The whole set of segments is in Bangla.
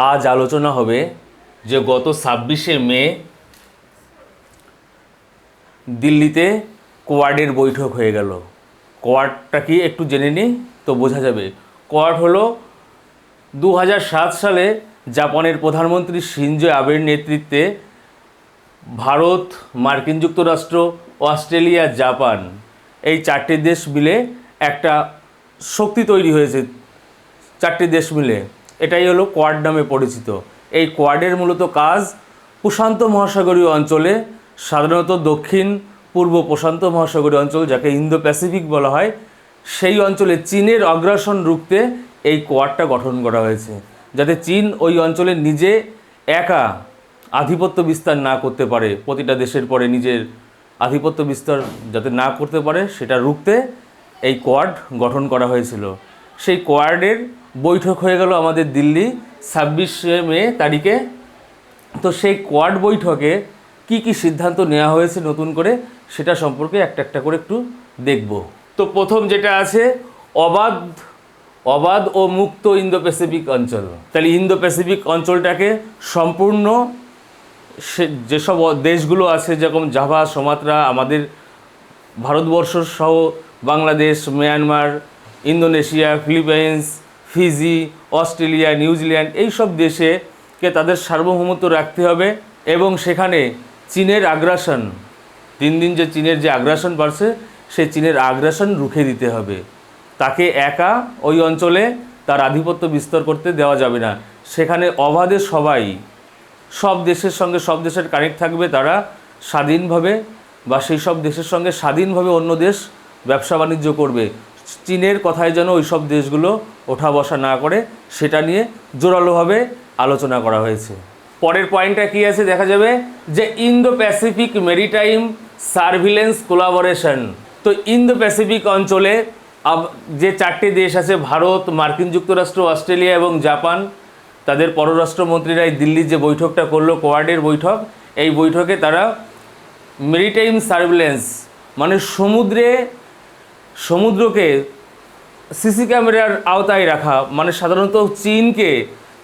আজ আলোচনা হবে যে গত 26শে মে দিল্লিতে কোয়াডের বৈঠক হয়ে গেল। কোয়াডটা কি একটু জেনে নিই তো বোঝা যাবে। কোয়াড হলো 2007 সালে জাপানের প্রধানমন্ত্রী শিনজো আবের নেতৃত্বে ভারত, মার্কিন যুক্তরাষ্ট্র, অস্ট্রেলিয়া, জাপান এই চারটি দেশ মিলে একটা শক্তি তৈরি হয়েছে। চারটি দেশ মিলে এটাই হলো কোয়াড নামে পরিচিত। এই কোয়াডের মূলত কাজ প্রশান্ত মহাসাগরীয় অঞ্চলে, সাধারণত দক্ষিণ পূর্ব প্রশান্ত মহাসাগরীয় অঞ্চল যাকে ইন্দো প্যাসিফিক বলা হয়, সেই অঞ্চলে চীনের অগ্রাসন রুখতে এই কোয়াডটা গঠন করা হয়েছে, যাতে চীন ওই অঞ্চলে নিজে একা আধিপত্য বিস্তার না করতে পারে, প্রতিটা দেশের পরে নিজের আধিপত্য বিস্তার যাতে না করতে পারে সেটা রুখতে এই কোয়াড গঠন করা হয়েছিল। সেই কোয়াডের বৈঠক হয়ে গেল আমাদের দিল্লি 26শে মে তারিখে। তো সেই কোয়াড বৈঠকে কি কি সিদ্ধান্ত নেওয়া হয়েছে নতুন করে সেটা সম্পর্কে একটা একটা করে একটু দেখব। তো প্রথম যেটা আছে অবাধ ও মুক্ত ইন্দো প্যাসিফিক অঞ্চল। তাহলে ইন্দো প্যাসিফিক অঞ্চলটাকে সম্পূর্ণ যেসব দেশগুলো আছে, যেরকম জাভা, সুমাত্রা, আমাদের ভারতবর্ষ সহ Bangladesh, Myanmar, Indonesia, Philippines, Fiji, Australia, New Zealand, এই সব দেশেকে তাদের সার্বভৌমত্ব রাখতে হবে এবং সেখানে চীনের আগ্রাসন, দিন দিন যে চীনের যে আগ্রাসন বাড়ছে সেই চীনের আগ্রাসন রুখে দিতে হবে। তাকে একা ওই অঞ্চলে তার আধিপত্য বিস্তার করতে দেওয়া যাবে না। সেখানে অবাধে সবাই, সব দেশের সঙ্গে সব দেশের কানেক্ট থাকবে, তারা স্বাধীনভাবে বা সেই সব দেশের সঙ্গে স্বাধীনভাবে অন্য দেশ ব্যবসা বাণিজ্য করবে। চীনের কথায় যেন ওই সব দেশগুলো ওঠা বসা না করে, সেটা নিয়ে জোরালোভাবে আলোচনা করা হয়েছে। পরের পয়েন্টটা কী আছে দেখা যাবে যে Indo Pacific maritime surveillance collaboration. তো ইন্দো প্যাসিফিক অঞ্চলে যে চারটি দেশ আছে, ভারত, মার্কিন যুক্তরাষ্ট্র, অস্ট্রেলিয়া এবং জাপান, তাদের পররাষ্ট্রমন্ত্রীরাই দিল্লির যে বৈঠকটা করলো, কোয়াডের বৈঠক, এই বৈঠকে তারা মেরিটাইম সার্ভিলেন্স মানে সমুদ্রকে সিসি ক্যামেরার আওতায় রাখা, মানে সাধারণত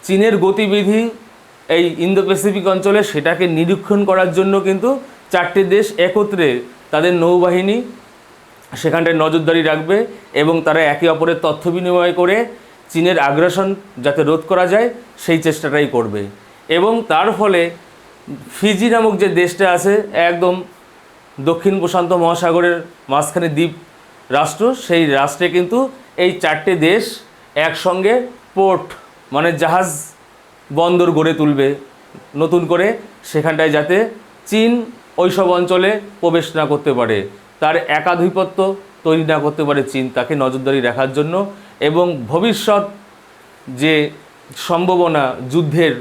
চীনের গতিবিধি এই ইন্দো প্যাসিফিক অঞ্চলে সেটাকে নিরীক্ষণ করার জন্য কিন্তু চারটি দেশ একত্রে তাদের নৌবাহিনী সেখানটায় নজরদারি রাখবে এবং তারা একে অপরের তথ্য বিনিময় করে চীনের আগ্রাসন যাতে রোধ করা যায় সেই চেষ্টাটাই করবে। এবং তার ফলে ফিজি নামক যে দেশটা আছে, একদম দক্ষিণ প্রশান্ত মহাসাগরের মাঝখানে দ্বীপ রাষ্ট্র, সেই রাষ্ট্রে কিন্তু এই চারটে দেশ একসঙ্গে পোর্ট মানে জাহাজ বন্দর গড়ে তুলবে নতুন করে, সেখানটায় যাতে চীন ওইসব অঞ্চলে প্রবেশ না করতে পারে, তার একাধিপত্য তৈরি না করতে পারে চীন, তাকে নজরদারি রাখার জন্য এবং ভবিষ্যৎ যে সম্ভাবনা যুদ্ধের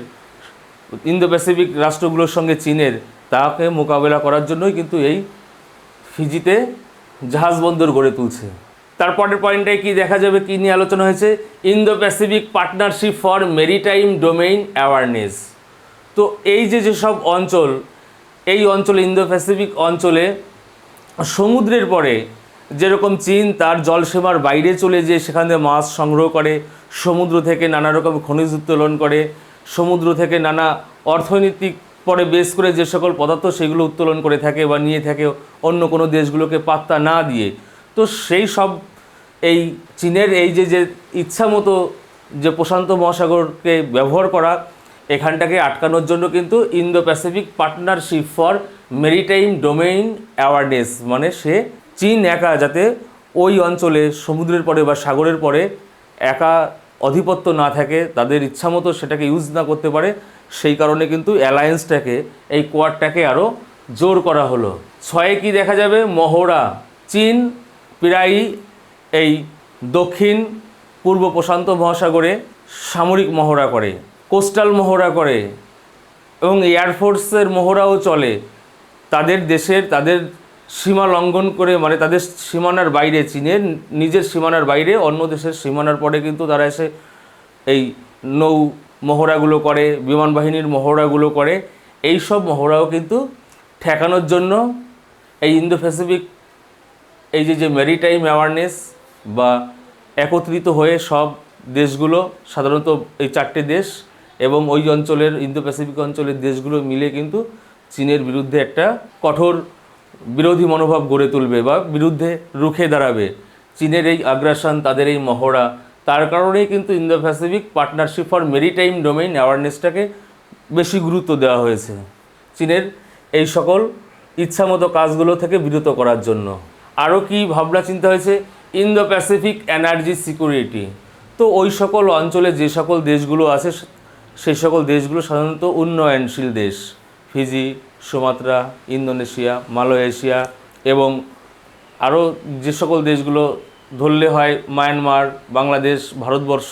ইন্দো প্যাসিফিক রাষ্ট্রগুলোর সঙ্গে চীনের, তাকে মোকাবেলা করার জন্যই কিন্তু এই ফিজিতে জাহাজ বন্দর গড়ে তুলছে। তারপরের পয়েন্টটায় কি দেখা যাবে, কী নিয়ে আলোচনা হয়েছে, Indo Pacific partnership for maritime domain awareness. তো এই যেসব অঞ্চল, এই অঞ্চলে ইন্দো প্যাসিফিক অঞ্চলে সমুদ্রের পরে যেরকম চীন তার জলসীমার বাইরে চলে যেয়ে সেখান থেকে মাছ সংগ্রহ করে, সমুদ্র থেকে নানা রকম খনিজ উত্তোলন করে, সমুদ্র থেকে নানা অর্থনৈতিক পরে বেশ করে যে সকল পদার্থ সেগুলো উত্তোলন করে থাকে বা নিয়ে থাকে অন্য কোনো দেশগুলোকে পাত্তা না দিয়ে, তো সেই সব এই চীনের এই যে ইচ্ছা মতো যে প্রশান্ত মহাসাগরকে ব্যবহার করা, এখানটাকে আটকানোর জন্য কিন্তু Indo Pacific partnership for maritime domain awareness, মানে চীন একা যাতে ওই অঞ্চলে সমুদ্রের পরে বা সাগরের পরে একা আধিপত্য না থাকে, তাদের ইচ্ছা মতো সেটাকে ইউজ না করতে পারে, সেই কারণে কিন্তু অ্যালায়েন্সটাকে, এই কোয়াডটাকে আরও জোর করা হলো। 6 কি দেখা যাবে, মহড়া। চীন প্রায়ই এই দক্ষিণ পূর্ব প্রশান্ত মহাসাগরে সামরিক মহড়া করে, কোস্টাল মহড়া করে এবং এয়ারফোর্সের মহড়াও চলে। তাদের সীমা লঙ্ঘন করে, মানে তাদের সীমানার বাইরে, চীনের নিজের সীমানার বাইরে অন্য দেশের সীমানার পরে কিন্তু তারা এসে এই নৌ মহড়াগুলো করে, বিমান বাহিনীর মহড়াগুলো করে। এই সব মহড়াও কিন্তু ঠেকানোর জন্য এই ইন্দো প্যাসিফিক এই যে মেরিটাইম অ্যাওয়ারনেস বা একত্রিত হয়ে সব দেশগুলো, সাধারণত এই চারটে দেশ এবং ওই অঞ্চলের ইন্দো প্যাসিফিক অঞ্চলের দেশগুলো মিলে কিন্তু চীনের বিরুদ্ধে একটা কঠোর বিরোধী মনোভাব গড়ে তুলবে বা বিরুদ্ধে রুখে দাঁড়াবে। চীনের এই আগ্রাসন, তাদের এই মহড়া, তার কারণেই কিন্তু Indo Pacific partnership for maritime domain অ্যাওয়ারনেসটাকে বেশি গুরুত্ব দেওয়া হয়েছে, চীনের এই সকল ইচ্ছামতো কাজগুলো থেকে বিরত করার জন্য। আরও কি ভাবনা চিন্তা হয়েছে, ইন্দো প্যাসিফিক এনার্জি সিকিউরিটি। তো ওই সকল অঞ্চলে যে সকল দেশগুলো আছে সেই সকল দেশগুলো সাধারণত উন্নয়নশীল দেশ, ফিজি, সুমাত্রা, ইন্দোনেশিয়া, মালয়েশিয়া এবং আরও যে সকল দেশগুলো ধরলে হয় মায়ানমার, বাংলাদেশ, ভারতবর্ষ,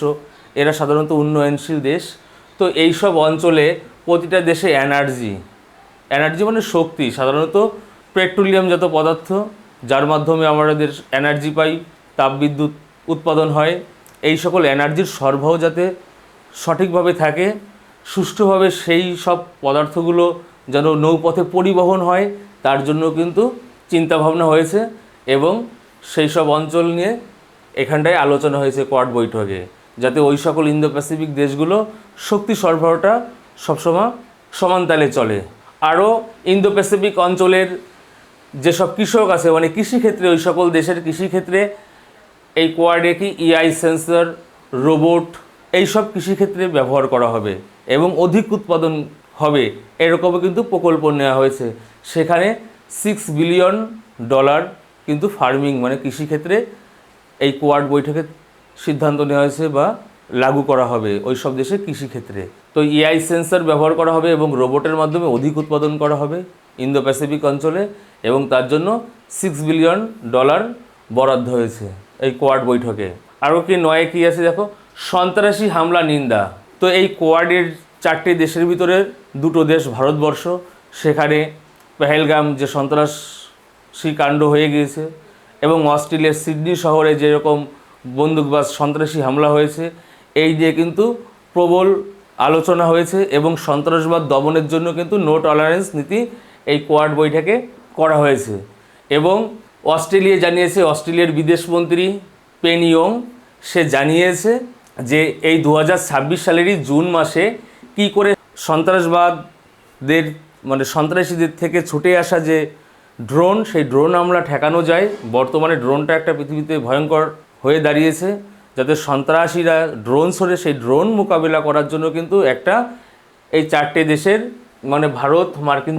এরা সাধারণত উন্নয়নশীল দেশ। তো এই সব অঞ্চলে প্রতিটা দেশে এনার্জি মানে শক্তি, সাধারণত পেট্রোলিয়ামজাত পদার্থ, যার মাধ্যমে আমাদের এনার্জি পাই, তাপবিদ্যুৎ উৎপাদন হয়। এই সকল এনার্জির সরবরাহ যাতে সঠিকভাবে থাকে, সুষ্ঠুভাবে সেই সব পদার্থগুলো যেন নৌপথে পরিবহন হয়, তার জন্য কিন্তু চিন্তাভাবনা হয়েছে এবং সেই সব অঞ্চল নিয়ে এখানটায় আলোচনা হয়েছে কোয়াড বৈঠকে, যাতে ওই সকল ইন্দো প্যাসিফিক দেশগুলো শক্তি সরবরাহটা সবসময় সমান তালে চলে। আরও ইন্দো প্যাসিফিক অঞ্চলের যেসব কৃষক আছে, মানে কৃষিক্ষেত্রে ওই সকল দেশের কৃষিক্ষেত্রে এই কোয়াডে কি ইআই সেন্সর, রোবট, এইসব কৃষিক্ষেত্রে ব্যবহার করা হবে এবং অধিক উৎপাদন হবে, এরকমও কিন্তু প্রকল্প নেওয়া হয়েছে। সেখানে $6 বিলিয়ন কিন্তু ফার্মিং মানে কৃষিক্ষেত্রে এই কোয়াড বৈঠকে সিদ্ধান্ত নেওয়া হয়েছে বা লাগু করা হবে ওই সব দেশে কৃষিক্ষেত্রে। তো এআই সেন্সর ব্যবহার করা হবে এবং রোবটের মাধ্যমে অধিক উৎপাদন করা হবে ইন্দো প্যাসিফিক অঞ্চলে, এবং তার জন্য $6 বিলিয়ন বরাদ্দ হয়েছে এই কোয়াড বৈঠকে। আরও কি নয় কী আছে দেখো, সন্ত্রাসী হামলা নিন্দা। তো এই কোয়াডের 4টে দেশের ভিতরে 2টো দেশ ভারতবর্ষ, সেখানে পেহেলগাম যে সন্ত্রাসী কাণ্ড হয়ে গিয়েছে এবং অস্ট্রেলিয়ার সিডনি শহরে যেরকম বন্দুকবাজ সন্ত্রাসী হামলা হয়েছে, এই নিয়ে কিন্তু প্রবল আলোচনা হয়েছে এবং সন্ত্রাসবাদ দমনের জন্য কিন্তু নো টলারেন্স নীতি এই কোয়াড বৈঠকে করা হয়েছে। এবং অস্ট্রেলিয়া জানিয়েছে, অস্ট্রেলিয়ার বিদেশমন্ত্রী পেনি ইয়ং সে জানিয়েছে যে এই 2026 সালেরই জুন মাসে কি করে সন্ত্রাসবাদদের মানে সন্ত্রাসীদের থেকে ছুটে আসা যে ড্রোন, সেই ড্রোন হামলা ঠেকানো যায়। বর্তমানে ড্রোনটা একটা পৃথিবীতে ভয়ঙ্কর হয়ে দাঁড়িয়েছে, যাতে সন্ত্রাসীরা ড্রোন ছড়ে সেই ড্রোন মোকাবিলা করার জন্য কিন্তু একটা এই 4টে দেশের মানে ভারত, মার্কিন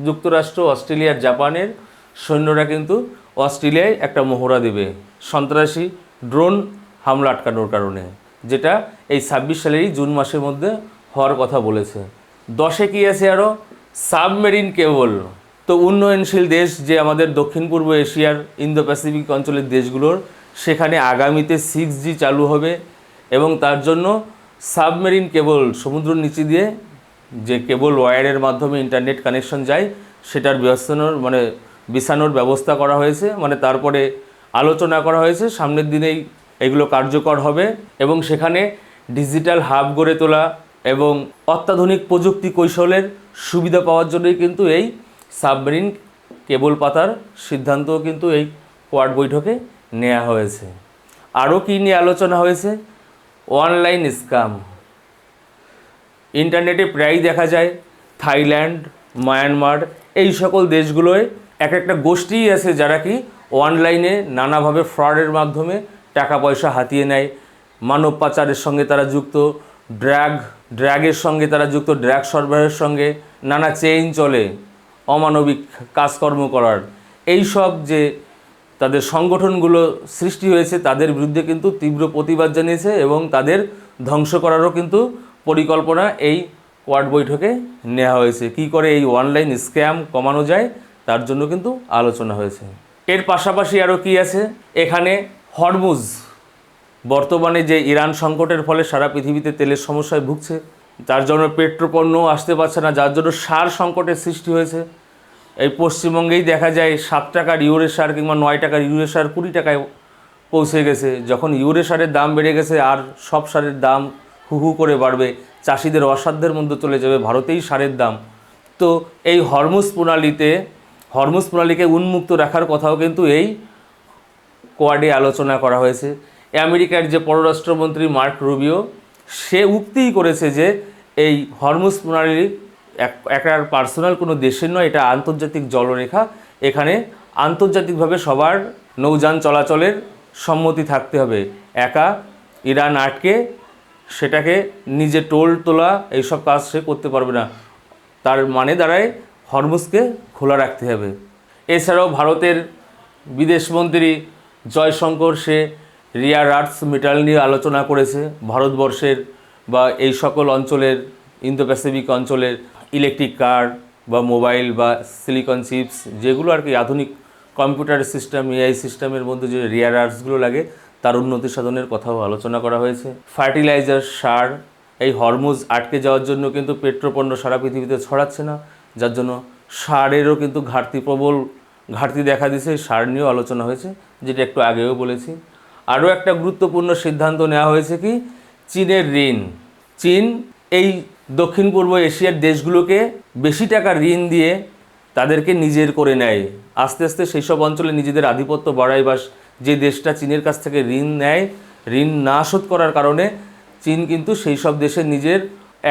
যুক্তরাষ্ট্র, অস্ট্রেলিয়ার, জাপানের সৈন্যরা কিন্তু অস্ট্রেলিয়ায় একটা মহড়া দেবে সন্ত্রাসী ড্রোন হামলা আটকানোর কারণে, যেটা এই 26 সালেরই জুন মাসের মধ্যে হওয়ার কথা বলেছে। 10-এ কী আছে আরও, সাবমেরিন কেবল। তো উন্নয়নশীল দেশ যে আমাদের দক্ষিণ পূর্ব এশিয়ার ইন্দো প্যাসিফিক অঞ্চলের দেশগুলোর, সেখানে আগামীতে 6G চালু হবে এবং তার জন্য সাবমেরিন কেবল, সমুদ্র নিচে দিয়ে যে কেবল ওয়্যারের মাধ্যমে ইন্টারনেট কানেকশন যায়, সেটার বিছানোর ব্যবস্থা করা হয়েছে। মানে তারপরে আলোচনা করা হয়েছে সামনের দিনেই এগুলো কার্যকর হবে এবং সেখানে ডিজিটাল হাব গড়ে তোলা এবং অত্যাধুনিক প্রযুক্তি কৌশলের সুবিধা পাওয়ার জন্যই কিন্তু এই সাবমেরিন কেবল পাতার সিদ্ধান্ত কিন্তু এই কোয়াড বৈঠকে নেওয়া হয়েছে। আরও কী নিয়ে আলোচনা হয়েছে, অনলাইন স্ক্যাম। ইন্টারনেটে প্রায়ই দেখা যায় থাইল্যান্ড, মায়ানমার, এই সকল দেশগুলোয় একটা গোষ্ঠী আছে যারা কি অনলাইনে নানাভাবে ফ্রডের মাধ্যমে টাকা পয়সা হাতিয়ে নেয়। মানব পাচারের সঙ্গে তারা যুক্ত, ড্রাগের সঙ্গে তারা যুক্ত, ড্রাগ সরবরাহের সঙ্গে নানা চেইন চলে অমানবিক কাজকর্ম করার। এই সব যে তাদের সংগঠনগুলো সৃষ্টি হয়েছে, তাদের বিরুদ্ধে কিন্তু তীব্র প্রতিবাদ জানিয়েছে এবং তাদের ধ্বংস করারও কিন্তু পরিকল্পনা এই কোয়াড বৈঠকে নেওয়া হয়েছে। কি করে এই অনলাইন স্ক্যাম কমানো যায় তার জন্য কিন্তু আলোচনা হয়েছে। এর পাশাপাশি আরও কি আছে, এখানে হরমুজ, বর্তমানে যে ইরান সংকটের ফলে সারা পৃথিবীতে তেলের সমস্যায় ভুগছে, তার জন্য পেট্রোপণ্য আসতে পারছে না, যার জন্য সার সংকটের সৃষ্টি হয়েছে। এই পশ্চিমবঙ্গেই দেখা যায় 7 টাকার ইউরিয়া সার কিংবা 9 টাকার ইউরিয়া সার 20 টাকায় পৌঁছে গেছে। যখন ইউরিয়া সারের দাম বেড়ে গেছে আর সব সারের দাম হু করে বাড়বে, চাষিদের অসাধ্যের মধ্যে চলে যাবে, ভারতেই সারের দাম। তো এই হরমুজ প্রণালীকে উন্মুক্ত রাখার কথাও কিন্তু এই কোয়াডে আলোচনা করা হয়েছে। আমেরিকার যে পররাষ্ট্রমন্ত্রী মার্ক রুবিও সে উক্তিই করেছে যে এই হরমুজ প্রণালী একটা পার্সোনাল কোনো দেশের নয়, এটা আন্তর্জাতিক জলরেখা। এখানে আন্তর্জাতিকভাবে সবার নৌযান চলাচলের সম্মতি থাকতে হবে। একা ইরান আটকে সেটাকে নিজে টোল তোলা এইসব কাজ সে করতে পারবে না। তার মানে দাঁড়ায় হরমুজকে খোলা রাখতে হবে। এছাড়াও ভারতের বিদেশমন্ত্রী জয়শঙ্কর সে রিয়ার আর্থস মেটাল নিয়ে আলোচনা করেছে। ভারতবর্ষের বা এই সকল অঞ্চলের, ইন্দো প্যাসিফিক অঞ্চলের ইলেকট্রিক কার বা মোবাইল বা সিলিকন চিপস, যেগুলো আর কি আধুনিক কম্পিউটার সিস্টেম, এআই সিস্টেমের মধ্যে যে রিয়ার আর্থসগুলো লাগে, তার উন্নতি সাধনের কথাও আলোচনা করা হয়েছে। ফার্টিলাইজার, সার, এই হরমুজ আটকে যাওয়ার জন্য কিন্তু পেট্রোপণ্য সারা পৃথিবীতে ছড়াচ্ছে না, যার জন্য সারেরও কিন্তু প্রবল ঘাটতি দেখা দিয়েছে। সার নিয়েও আলোচনা হয়েছে, যেটা একটু আগেও বলেছি। আরও একটা গুরুত্বপূর্ণ সিদ্ধান্ত নেওয়া হয়েছে কি, চীনের ঋণ। চীন এই দক্ষিণ পূর্ব এশিয়ার দেশগুলোকে বেশি টাকা ঋণ দিয়ে তাদেরকে নিজের করে নেয়। আস্তে আস্তে সেই সব অঞ্চলে নিজেদের আধিপত্য বাড়ায়, বা যে দেশটা চীনের কাছ থেকে ঋণ নেয়, ঋণ না শোধ করার কারণে চীন কিন্তু সেই সব দেশে নিজের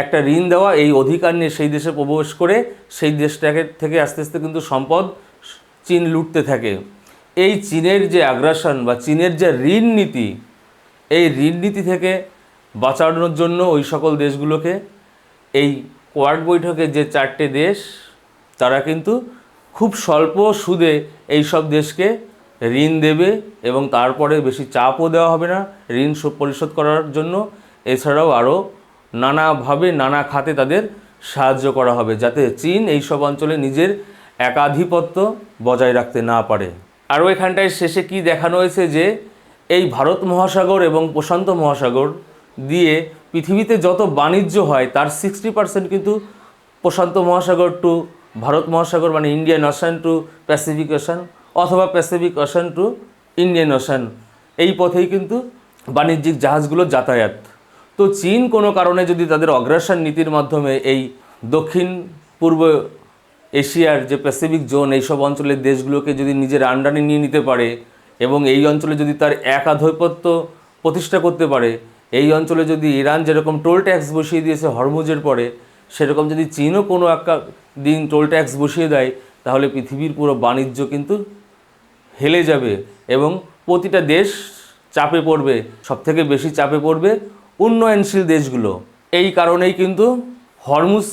একটা ঋণ দেওয়া এই অধিকার নিয়ে সেই দেশে প্রবেশ করে সেই দেশটাকে থেকে আস্তে আস্তে কিন্তু সম্পদ চীন লুটতে থাকে। এই চীনের যে আগ্রাসন বা চীনের যে ঋণ নীতি, এই ঋণ নীতি থেকে বাঁচানোর জন্য ওই সকল দেশগুলোকে এই কোয়াড বৈঠকে যে 4টে দেশ, তারা কিন্তু খুব স্বল্প সুদে এই সব দেশকে ঋণ দেবে এবং তারপরে বেশি চাপও দেওয়া হবে না ঋণ পরিশোধ করার জন্য। এছাড়াও আরও নানাভাবে নানা খাতে তাদের সাহায্য করা হবে, যাতে চীন এই সব অঞ্চলে নিজের একাধিপত্য বজায় রাখতে না পারে। আরও এখানটায় শেষে কি দেখানো হয়েছে যে এই ভারত মহাসাগর এবং প্রশান্ত মহাসাগর দিয়ে পৃথিবীতে যত বাণিজ্য হয় তার 60% কিন্তু প্রশান্ত মহাসাগর টু ভারত মহাসাগর, মানে Indian ocean to Pacific ocean, অথবা Pacific ocean to Indian ocean, এই পথেই কিন্তু বাণিজ্যিক জাহাজগুলো যাতায়াত। তো চীন কোনো কারণে যদি তাদের অগ্রাসন নীতির মাধ্যমে এই দক্ষিণ পূর্ব এশিয়ার যে প্যাসিফিক জোন, এইসব অঞ্চলের দেশগুলোকে যদি নিজের আন্ডারে নিয়ে নিতে পারে এবং এই অঞ্চলে যদি তার একাধিপত্য প্রতিষ্ঠা করতে পারে, এই অঞ্চলে যদি ইরান যেরকম টোল ট্যাক্স বসিয়ে দিয়েছে হরমুজের পরে, সেরকম যদি চীনও কোনো একটা দিন টোল ট্যাক্স বসিয়ে দেয়, তাহলে পৃথিবীর পুরো বাণিজ্য কিন্তু হেলে যাবে এবং প্রতিটা দেশ চাপে পড়বে। সবথেকে বেশি চাপে পড়বে উন্নয়নশীল দেশগুলো। এই কারণেই কিন্তু হরমুজ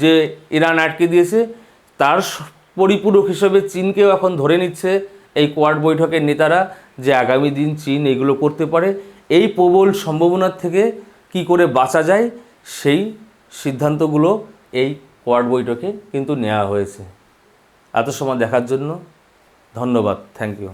যে ইরান আটকে দিয়েছে তার পরিপূরক হিসেবে চীনকেও এখন ধরে নিচ্ছে এই কোয়াড বৈঠকের নেতারা, যে আগামী দিন চীন এগুলো করতে পারে। এই প্রবল সম্ভাবনার থেকে কি করে বাঁচা যায়, সেই সিদ্ধান্তগুলো এই কোয়াড বৈঠকে কিন্তু নেওয়া হয়েছে। এত সময় দেখার জন্য ধন্যবাদ। Thank you.